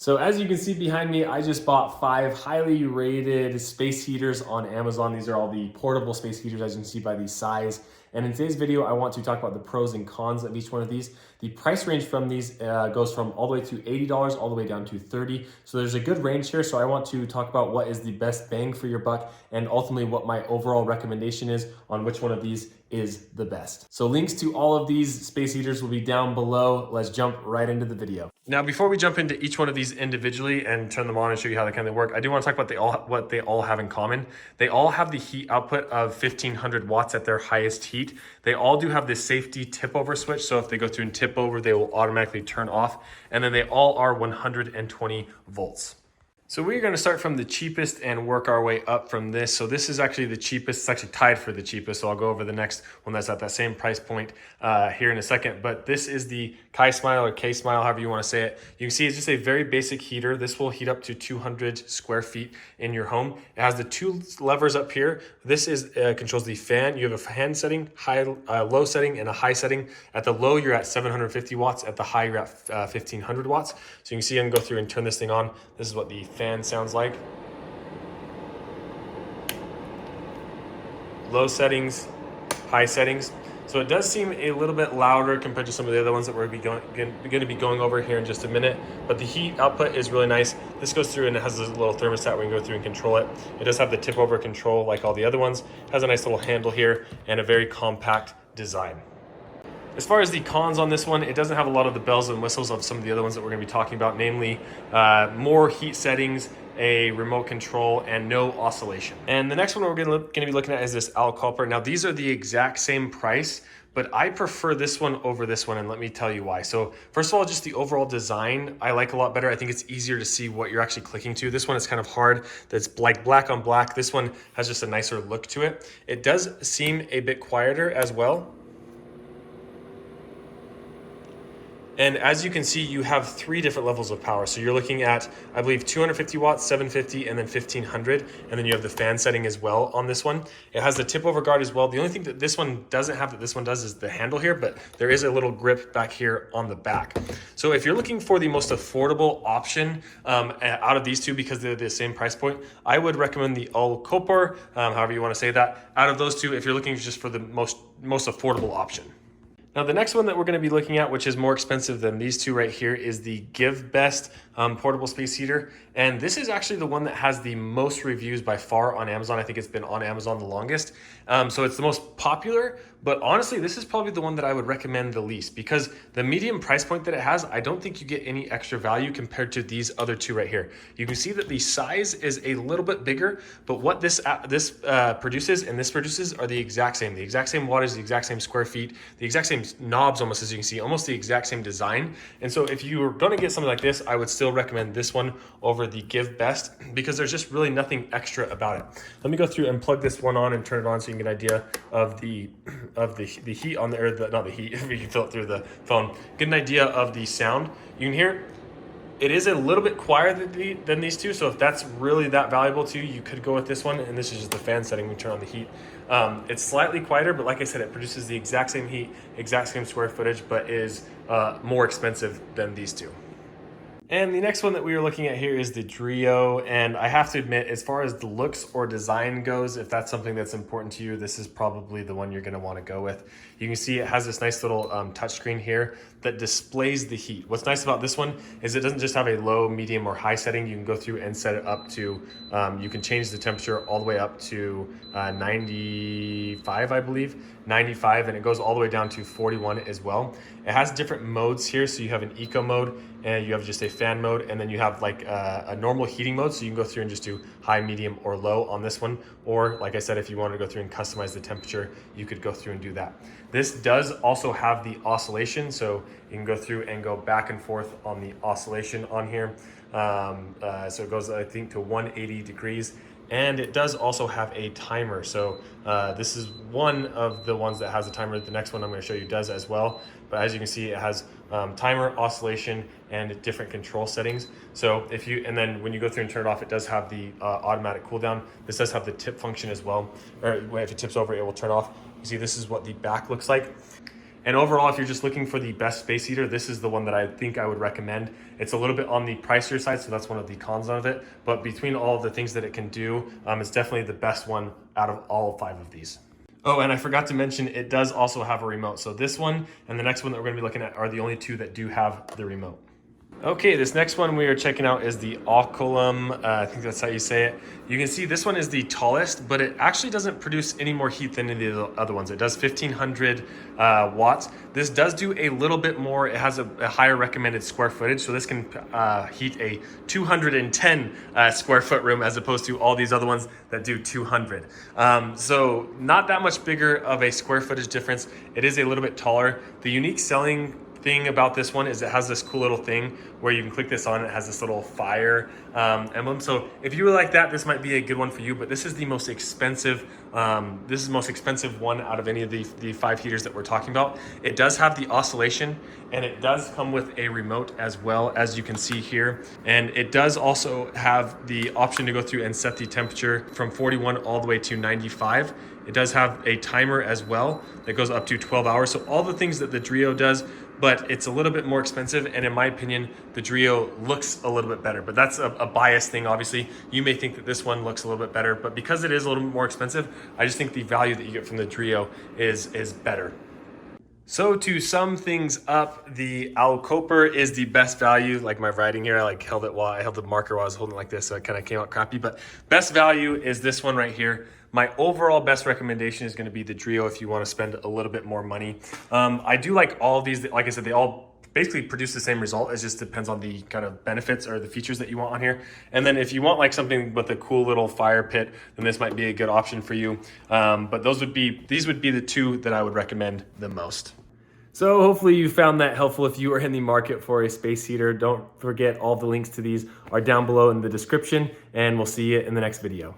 So as you can see behind me, I just bought 5 highly rated space heaters on Amazon. These are all the portable space heaters, as you can see by the size. And in today's video, I want to talk about the pros and cons of each one of these. The price range from these goes from all the way to $80 all the way down to $30. So there's a good range here. So I want to talk about what is the best bang for your buck and ultimately what my overall recommendation is on which one of these is the best. So links to all of these space heaters will be down below. Let's jump right into the video. Now, before we jump into each one of these individually and turn them on and show you how they kind of work, I do want to talk about what they all have in common. They all have the heat output of 1500 watts at their highest heat. They all do have this safety tip over switch. So if they go through and tip over, they will automatically turn off. And then they all are 120 volts. So we're going to start from the cheapest and work our way up from this. So this is actually the cheapest. It's actually tied for the cheapest. So I'll go over the next one that's at that same price point here in a second. But this is the K-Smile or K-Smile, however you want to say it. You can see it's just a very basic heater. This will heat up to 200 square feet in your home. It has the 2 levers up here. This is controls the fan. You have a fan setting, low setting, and a high setting. At the low, you're at 750 watts. At the high, you're at 1500 watts. So you can see I can go through and turn this thing on. This is what the fan sounds like. Low settings, high settings. So it does seem a little bit louder compared to some of the other ones that we're going to be going over here in just a minute. But the heat output is really nice. This goes through and it has this little thermostat where you can go through and control it. It does have the tip over control like all the other ones. It has a nice little handle here and a very compact design. As far as the cons on this one, it doesn't have a lot of the bells and whistles of some of the other ones that we're going to be talking about, namely more heat settings, a remote control, and no oscillation. And the next one we're going to be looking at is this Al Cooper. Now, these are the exact same price, but I prefer this one over this one, and let me tell you why. So first of all, just the overall design I like a lot better. I think it's easier to see what you're actually clicking to. This one is kind of hard. That's like black on black. This one has just a nicer look to it. It does seem a bit quieter as well. And as you can see, you have 3 different levels of power. So you're looking at, I believe, 250 watts, 750, and then 1500. And then you have the fan setting as well on this one. It has the tip over guard as well. The only thing that this one doesn't have that this one does is the handle here, but there is a little grip back here on the back. So if you're looking for the most affordable option out of these two, because they're the same price point, I would recommend the Al Cooper, however you want to say that, out of those two, if you're looking just for the most affordable option. Now, the next one that we're going to be looking at, which is more expensive than these two right here, is the GiveBest portable space heater. And this is actually the one that has the most reviews by far on Amazon. I think it's been on Amazon the longest. So it's the most popular, but honestly, this is probably the one that I would recommend the least because the medium price point that it has, I don't think you get any extra value compared to these other two right here. You can see that the size is a little bit bigger, but what this produces and this produces are the exact same wattage, the exact same square feet, the exact same knobs almost, as you can see, almost the exact same design. And so if you were going to get something like this, I would still recommend this one over the GiveBest because there's just really nothing extra about it. Let me go through and plug this one on and turn it on so you can get an idea of the heat on the, or the, not the heat, if you can feel it through the phone. Get an idea of the sound. You can hear it is a little bit quieter than these two, so if that's really that valuable to you, you could go with this one, and this is just the fan setting. We turn on the heat. It's slightly quieter, but like I said, it produces the exact same heat, exact same square footage, but is more expensive than these two. And the next one that we are looking at here is the Drio, and I have to admit, as far as the looks or design goes, if that's something that's important to you, this is probably the one you're going to want to go with. You can see it has this nice little touchscreen here that displays the heat. What's nice about this one is it doesn't just have a low, medium, or high setting. You can go through and set it up to, you can change the temperature all the way up to 95, I believe, 95, and it goes all the way down to 41 as well. It has different modes here, so you have an eco mode, and you have just a fan mode, and then you have like a normal heating mode, so you can go through and just do high, medium, or low on this one. Or like I said, if you wanted to go through and customize the temperature, you could go through and do that. This does also have the oscillation, so you can go through and go back and forth on the oscillation on here. So it goes, I think, to 180 degrees. And it does also have a timer. So this is one of the ones that has a timer. The next one I'm going to show you does as well. But as you can see, it has timer, oscillation, and different control settings. So if you, and then when you go through and turn it off, it does have the automatic cool down. This does have the tip function as well. Or if it tips over, it will turn off. You see, this is what the back looks like. And overall, if you're just looking for the best space heater, this is the one that I think I would recommend. It's a little bit on the pricier side, so that's one of the cons of it. But between all of the things that it can do, it's definitely the best one out of all 5 of these. Oh, and I forgot to mention, it does also have a remote. So this one and the next one that we're gonna be looking at are the only 2 that do have the remote. Okay, this next one we are checking out is the Oculum. I think that's how you say it. You can see this one is the tallest, but it actually doesn't produce any more heat than any of the other ones. It does 1500 watts. This does do a little bit more. It has a higher recommended square footage, so this can heat a 210 square foot room as opposed to all these other ones that do 200. So not that much bigger of a square footage difference. It is a little bit taller. The unique selling thing about this one is it has this cool little thing where you can click this on. It has this little fire emblem. So if you really like that, this might be a good one for you. But this is the most expensive. This is the most expensive one out of any of the 5 heaters that we're talking about. It does have the oscillation, and it does come with a remote as well, as you can see here. And it does also have the option to go through and set the temperature from 41 all the way to 95. It does have a timer as well that goes up to 12 hours. So all the things that the Drio does, but it's a little bit more expensive. And in my opinion, the Drio looks a little bit better, but that's a bias thing. Obviously, you may think that this one looks a little bit better, but because it is a little bit more expensive, I just think the value that you get from the Drio is better. So to sum things up, the Owlkoper is the best value. Like my writing here, I held the marker while I was holding it like this, so it kind of came out crappy, but best value is this one right here. My overall best recommendation is going to be the Drio if you want to spend a little bit more money. I do like all of these. Like I said, they all basically produce the same result. It just depends on the kind of benefits or the features that you want on here. And then if you want like something with a cool little fire pit, then this might be a good option for you. But these would be the 2 that I would recommend the most. So hopefully you found that helpful if you are in the market for a space heater. Don't forget all the links to these are down below in the description, and we'll see you in the next video.